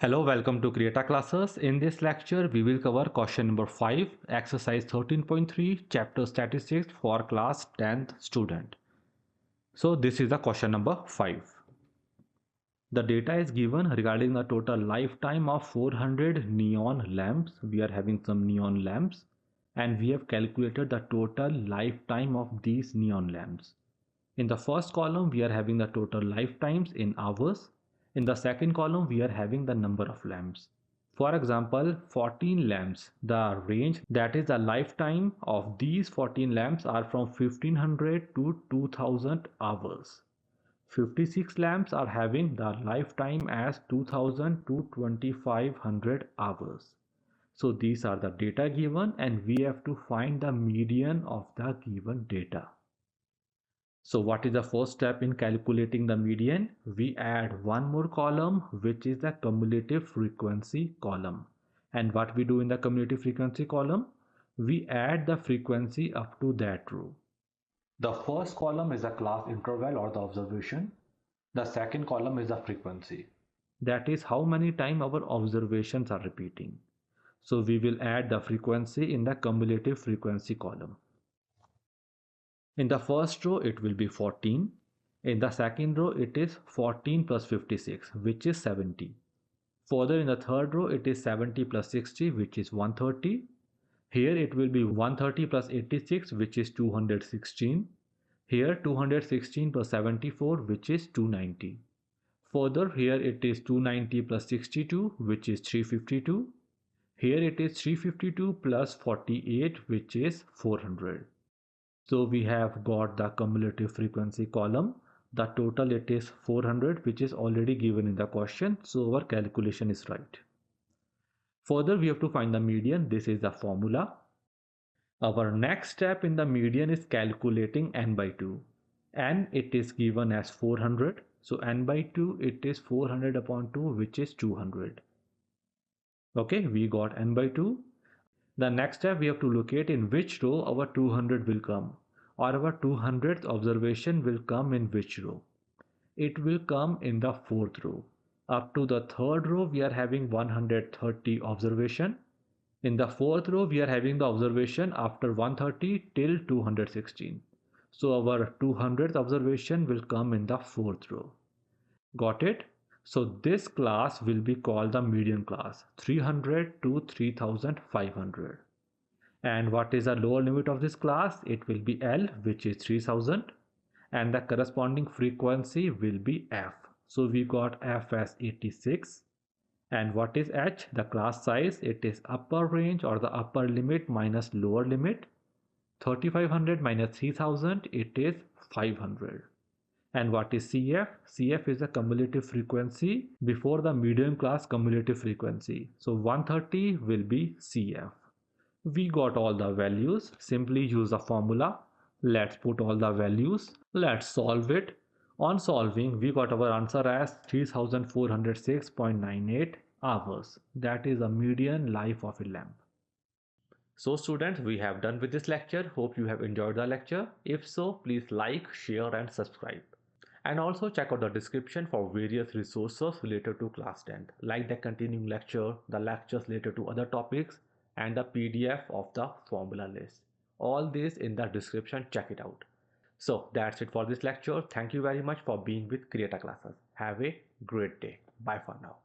Hello, welcome to CREATA classes. In this lecture, we will cover question number 5, exercise 13.3, chapter statistics for class 10th student. So this is the question number 5. The data is given regarding the total lifetime of 400 neon lamps. We are having some neon lamps and we have calculated the total lifetime of these neon lamps. In the first column, we are having the total lifetimes in hours. In the second column, we are having the number of lamps. For example, 14 lamps, the range that is the lifetime of these 14 lamps are from 1500 to 2000 hours. 56 lamps are having the lifetime as 2000 to 2500 hours. So these are the data given and we have to find the median of the given data. So what is the first step in calculating the median? We add one more column, which is the cumulative frequency column. And what we do in the cumulative frequency column? We add the frequency up to that row. The first column is the class interval or the observation. The second column is the frequency. That is how many times our observations are repeating. So we will add the frequency in the cumulative frequency column. In the first row, it will be 14. In the second row, it is 14 plus 56, which is 70. Further, in the third row, it is 70 plus 60, which is 130. Here, it will be 130 plus 86, which is 216. Here, 216 plus 74, which is 290. Further, here it is 290 plus 62, which is 352. Here, it is 352 plus 48, which is 400. So we have got the cumulative frequency column. The total it is 400, which is already given in the question. So our calculation is right. Further, we have to find the median. This is the formula. Our next step in the median is calculating n by 2. N it is given as 400. So n by 2 it is 400 upon 2, which is 200. Okay, we got n by 2. The next step we have to locate in which row our 200 will come, or our 200th observation will come in which row. It will come in the fourth row. Up to the third row we are having 130 observation. In the fourth row we are having the observation after 130 till 216. So our 200th observation will come in the fourth row. Got it? So this class will be called the median class, 300 to 3500. And what is the lower limit of this class? It will be L, which is 3000, and the corresponding frequency will be F. So we got F as 86. And what is H? The class size. It is upper range or the upper limit minus lower limit. 3500 minus 3000, it is 500. And what is CF? CF is the cumulative frequency before the median class cumulative frequency. So 130 will be CF. We got all the values. Simply use the formula. Let's put all the values. Let's solve it. On solving, we got our answer as 3406.98 hours. That is the median life of a lamp. So students, we have done with this lecture. Hope you have enjoyed the lecture. If so, please like, share and subscribe. And also check out the description for various resources related to class 10, like the continuing lecture, the lectures related to other topics, and the PDF of the formula list. All this in the description, check it out. So that's it for this lecture. Thank you very much for being with CREATA classes. Have a great day. Bye for now.